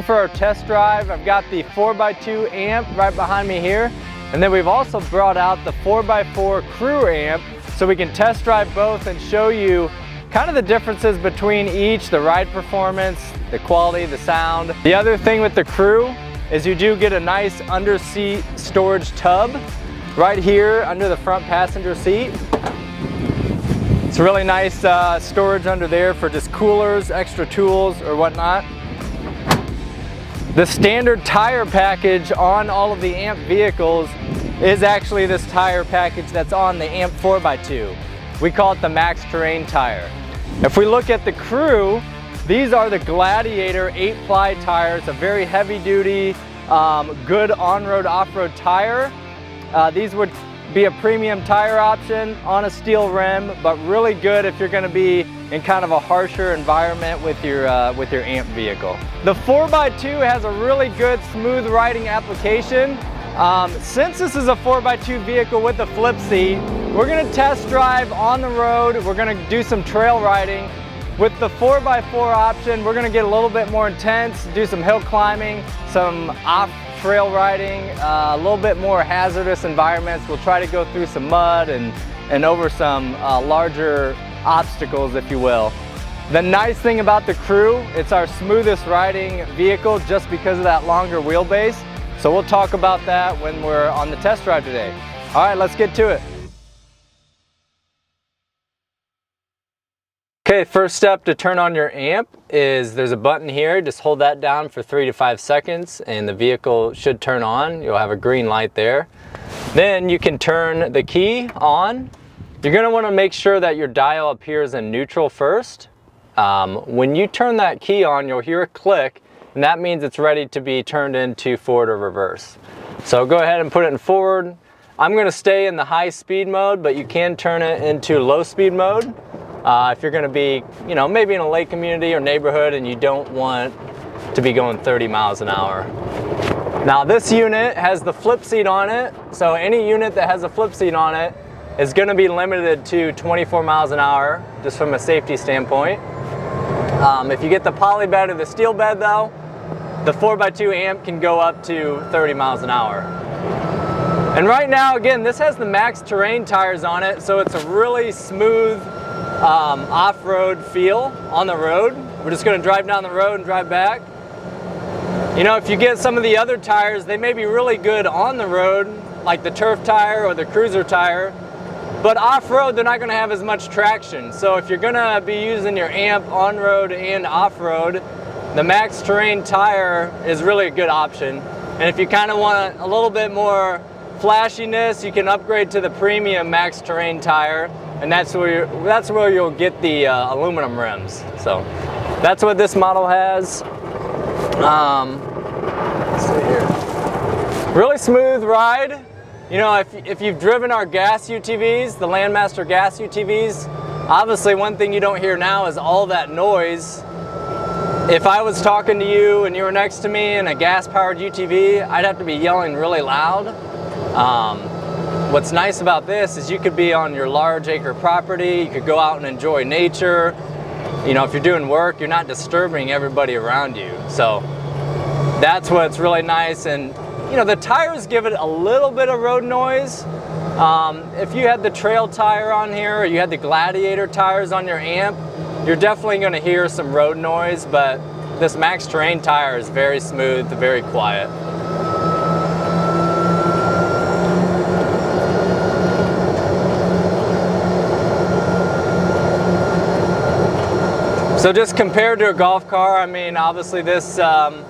ready for our test drive. I've got the 4x2 amp right behind me here. And then we've also brought out the 4x4 crew amp so we can test drive both and show you kind of the differences between each, the ride performance, the quality, the sound. The other thing with the crew is you do get a nice under-seat storage tub right here under the front passenger seat. It's really nice storage under there for just coolers, extra tools, or whatnot. The standard tire package on all of the AMP vehicles is actually this tire package that's on the AMP 4x2. We call it the Max Terrain tire. If we look at the crew, these are the Gladiator 8-ply tires, a very heavy-duty, good on-road, off-road tire. These would be a premium tire option on a steel rim, but really good if you're going to be in kind of a harsher environment with your AMP vehicle. The 4x2 has a really good smooth riding application. Since this is a 4x2 vehicle with a flip seat, we're going to test drive on the road. We're going to do some trail riding. With the 4x4 option, we're going to get a little bit more intense, do some hill climbing, some off-trail riding, a little bit more hazardous environments. We'll try to go through some mud and over some larger obstacles, if you will. The nice thing about the crew, it's our smoothest riding vehicle just because of that longer wheelbase. So we'll talk about that when we're on the test drive today. All right, let's get to it. Okay, first step to turn on your amp is there's a button here. Just hold that down for 3 to 5 seconds and the vehicle should turn on. You'll have a green light there. Then you can turn the key on. You're going to want to make sure that your dial appears in neutral first. When you turn that key on, you'll hear a click, and that means it's ready to be turned into forward or reverse. So go ahead and put it in forward. I'm going to stay in the high speed mode, but you can turn it into low speed mode. If you're going to be, maybe in a lake community or neighborhood and you don't want to be going 30 miles an hour. Now this unit has the flip seat on it, so any unit that has a flip seat on it is going to be limited to 24 miles an hour, just from a safety standpoint. If you get the poly bed or the steel bed though, the 4x2 amp can go up to 30 miles an hour. And right now, again, this has the Max Terrain tires on it, so it's a really smooth off-road feel on the road. We're just going to drive down the road and drive back. If you get some of the other tires, they may be really good on the road, like the turf tire or the cruiser tire, but off-road they're not going to have as much traction. So if you're going to be using your amp on-road and off-road, the Max Terrain tire is really a good option. And if you kind of want a little bit more flashiness, you can upgrade to the premium Max Terrain tire, and that's where you'll get the aluminum rims. So that's what this model has. Let's see here. Really smooth ride. If you've driven our gas UTVs, the Landmaster gas UTVs, obviously one thing you don't hear now is all that noise. If I was talking to you and you were next to me in a gas-powered UTV, I'd have to be yelling really loud. What's nice about this is you could be on your large acre property, you could go out and enjoy nature. If you're doing work, you're not disturbing everybody around you. So that's what's really nice. And the tires give it a little bit of road noise. If you had the trail tire on here or you had the Gladiator tires on your amp, you're definitely going to hear some road noise, but this Max Terrain tire is very smooth, very quiet. So just compared to a golf car, obviously this, some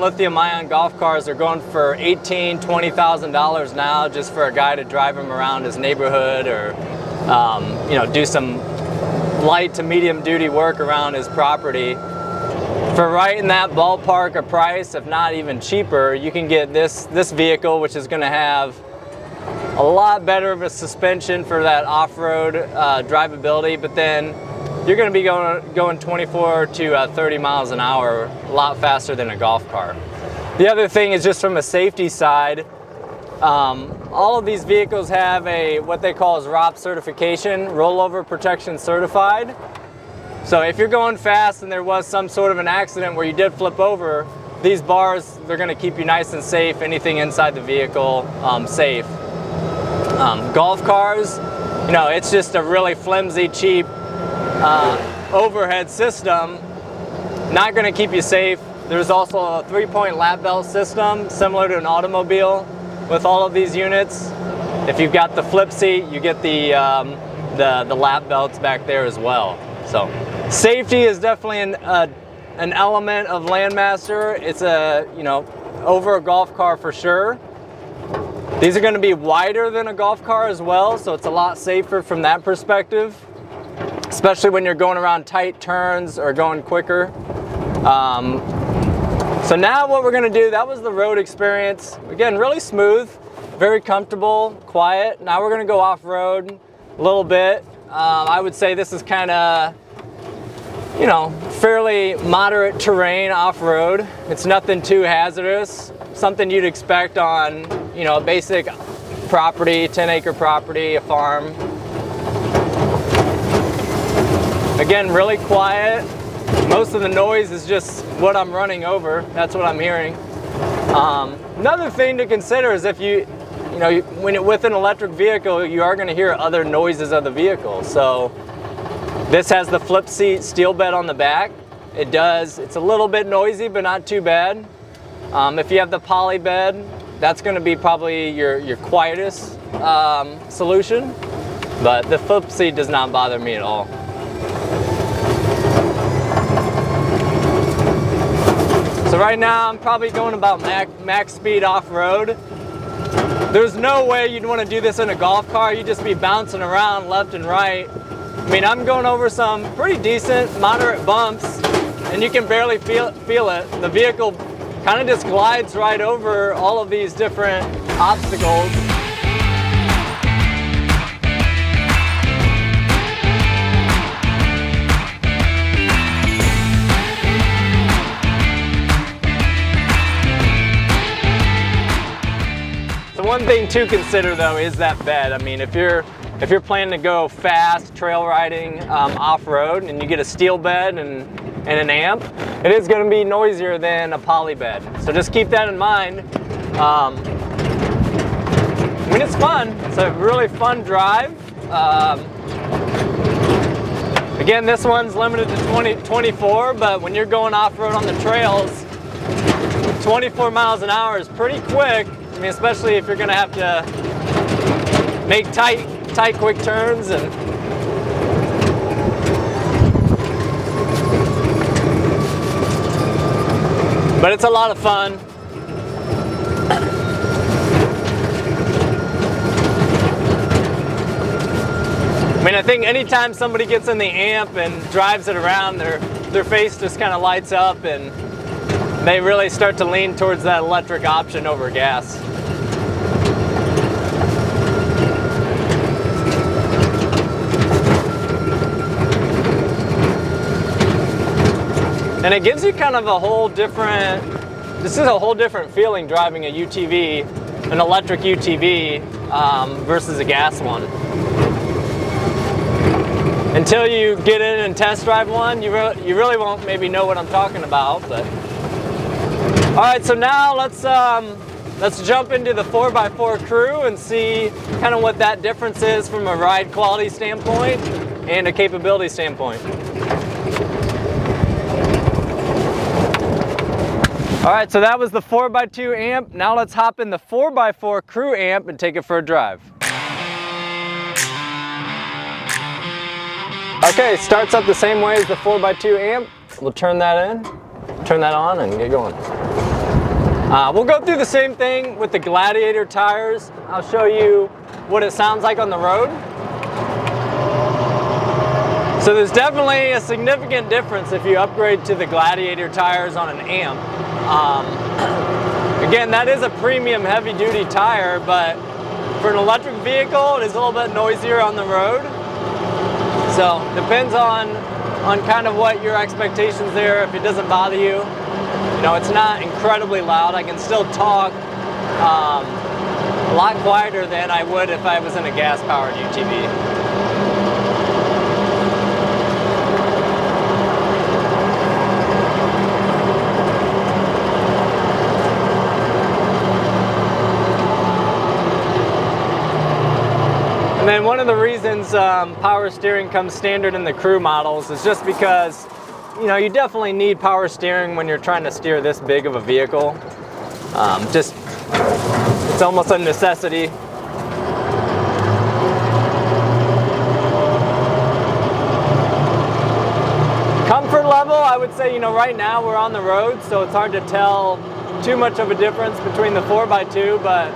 lithium-ion golf cars are going for $18,000, $20,000 now just for a guy to drive them around his neighborhood or, do some light to medium duty work around his property. For right in that ballpark of price, if not even cheaper, you can get this vehicle, which is going to have a lot better of a suspension for that off-road drivability, but then you're going to be going 24 to 30 miles an hour, a lot faster than a golf car. The other thing is just from a safety side, all of these vehicles have what they call as ROP certification, rollover protection certified. So if you're going fast and there was some sort of an accident where you did flip over, these bars, they're gonna keep you nice and safe, anything inside the vehicle safe. Golf cars, you know, it's just a really flimsy, cheap overhead system, not gonna keep you safe. There's also a 3-point lap belt system, similar to an automobile with all of these units. If you've got the flip seat, you get the lap belts back there as well. So safety is definitely an element of Landmaster. It's over a golf car for sure. These are going to be wider than a golf car as well, so it's a lot safer from that perspective, especially when you're going around tight turns or going quicker. So now what we're going to do, that was the road experience. Again, really smooth, very comfortable, quiet. Now we're going to go off-road a little bit. I would say this is kind of, you know, fairly moderate terrain off-road. It's nothing too hazardous. Something you'd expect on, you know, a basic property, 10-acre property, a farm. Again, really quiet. Most of the noise is just what I'm running over. That's what I'm hearing. Another thing to consider is if when you're with an electric vehicle, you are going to hear other noises of the vehicle. So this has the flip seat steel bed on the back. It's a little bit noisy, but not too bad. If you have the poly bed, that's going to be probably your quietest solution, but the flip seat does not bother me at all. So right now I'm probably going about max speed off-road. There's no way you'd want to do this in a golf car. You'd just be bouncing around left and right. I mean, I'm going over some pretty decent, moderate bumps, and you can barely feel it. The vehicle kind of just glides right over all of these different obstacles. So one thing to consider though is that bed. I mean, if you're planning to go fast trail riding off-road and you get a steel bed and an amp, it is going to be noisier than a poly bed. So just keep that in mind. I mean, it's fun. It's a really fun drive. Again, this one's limited to 24, but when you're going off-road on the trails, 24 miles an hour is pretty quick. I mean, especially if you're going to have to make tight, quick turns. But it's a lot of fun. I mean, I think anytime somebody gets in the amp and drives it around, their face just kind of lights up and they really start to lean towards that electric option over gas. And it gives you kind of a whole different, this is a whole different feeling driving a UTV, an electric UTV versus a gas one. Until you get in and test drive one, you really won't maybe know what I'm talking about. But all right, so now let's jump into the 4x4 Crew and see kind of what that difference is from a ride quality standpoint and a capability standpoint. All right, so that was the 4x2 amp. Now let's hop in the 4x4 Crew amp and take it for a drive. Okay, starts up the same way as the 4x2 amp. We'll turn that on and get going. We'll go through the same thing with the Gladiator tires. I'll show you what it sounds like on the road. So there's definitely a significant difference if you upgrade to the Gladiator tires on an amp. Again, that is a premium heavy-duty tire, but for an electric vehicle, it is a little bit noisier on the road. So depends on kind of what your expectations there. If it doesn't bother you, you know, it's not incredibly loud. I can still talk a lot quieter than I would if I was in a gas-powered UTV. And then one of the reasons power steering comes standard in the crew models is just because, you know, you definitely need power steering when you're trying to steer this big of a vehicle. It's almost a necessity. Comfort level, I would say, you know, right now we're on the road, so it's hard to tell too much of a difference between the 4x2, but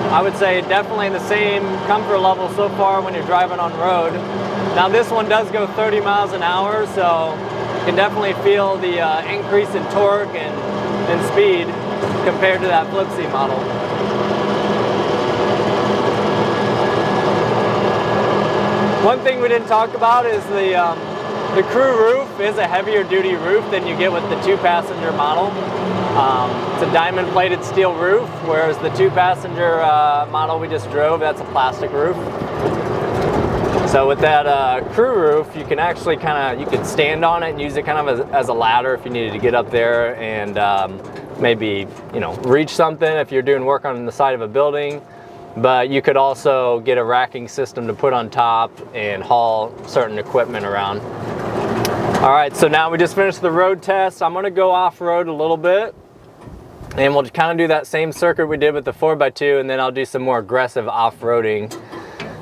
I would say definitely the same comfort level so far when you're driving on road. Now this one does go 30 miles an hour, so you can definitely feel the increase in torque and speed compared to that flip seat model. One thing we didn't talk about is the crew roof is a heavier duty roof than you get with the 2-passenger model. It's a diamond plated steel roof, whereas the 2-passenger model we just drove, that's a plastic roof. So with that crew roof, you can actually you could stand on it and use it kind of as a ladder if you needed to get up there and maybe, you know, reach something if you're doing work on the side of a building. But you could also get a racking system to put on top and haul certain equipment around. All right, so now we just finished the road test. I'm gonna go off-road a little bit, and we'll kind of do that same circuit we did with the 4x2, and then I'll do some more aggressive off-roading.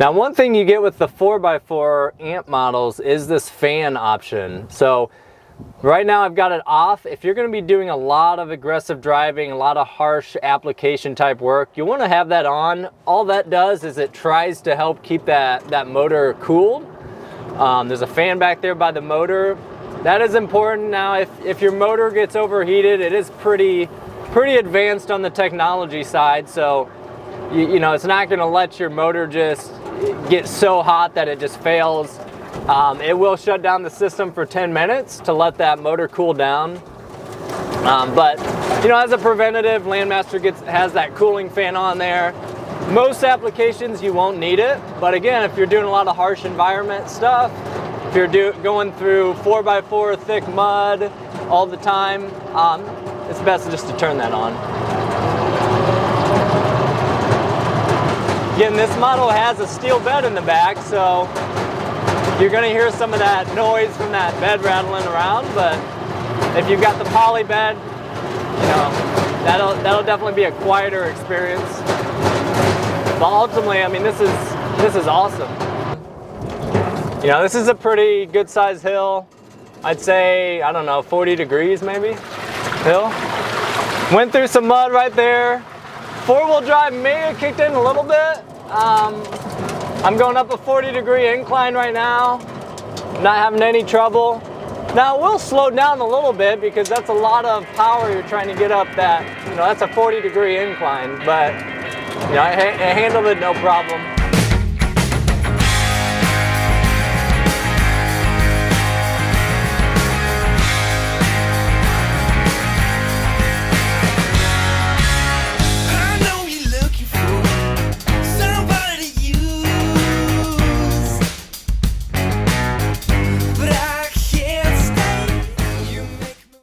Now, one thing you get with the 4x4 amp models is this fan option. So right now I've got it off. If you're gonna be doing a lot of aggressive driving, a lot of harsh application type work, you wanna have that on. All that does is it tries to help keep that motor cooled. There's a fan back there by the motor. That is important. Now, if your motor gets overheated, it is pretty advanced on the technology side. So, you know, it's not gonna let your motor just get so hot that it just fails. It will shut down the system for 10 minutes to let that motor cool down. But, you know, as a preventative, Landmaster has that cooling fan on there. Most applications you won't need it, but again, if you're doing a lot of harsh environment stuff, if you're going through 4x4 thick mud all the time, it's best just to turn that on. Again, this model has a steel bed in the back, so you're gonna hear some of that noise from that bed rattling around, but if you've got the poly bed, you know, that'll definitely be a quieter experience. But ultimately, I mean, this is awesome. You know, this is a pretty good sized hill. I'd say, I don't know, 40 degrees maybe, hill. Went through some mud right there. 4-wheel drive may have kicked in a little bit. I'm going up a 40-degree incline right now. Not having any trouble. Now, we'll slow down a little bit because that's a lot of power you're trying to get up that, you know, that's a 40-degree incline, but, you know, I handled it no problem.